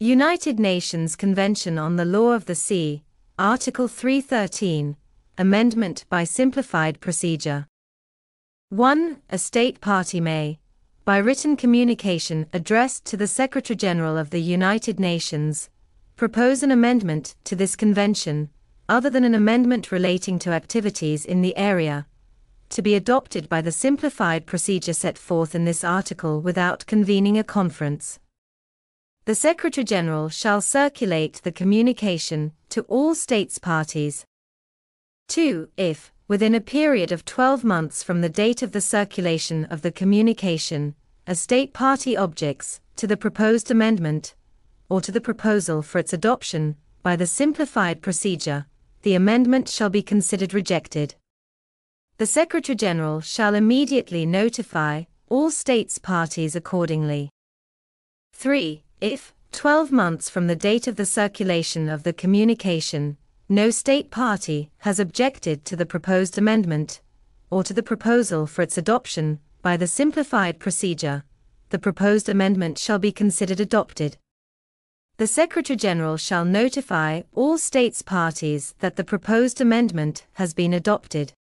United Nations Convention on the Law of the Sea, Article 313, Amendment by Simplified Procedure. 1. A state party may, by written communication addressed to the Secretary-General of the United Nations, propose an amendment to this convention, other than an amendment relating to activities in the area, to be adopted by the simplified procedure set forth in this article without convening a conference. The Secretary-General shall circulate the communication to all states parties. 2. If, within a period of 12 months from the date of the circulation of the communication, a state party objects to the proposed amendment, or to the proposal for its adoption by the simplified procedure, the amendment shall be considered rejected. The Secretary-General shall immediately notify all states parties accordingly. 3. If, 12 months from the date of the circulation of the communication, no state party has objected to the proposed amendment, or to the proposal for its adoption by the simplified procedure, the proposed amendment shall be considered adopted. The Secretary-General shall notify all states parties that the proposed amendment has been adopted.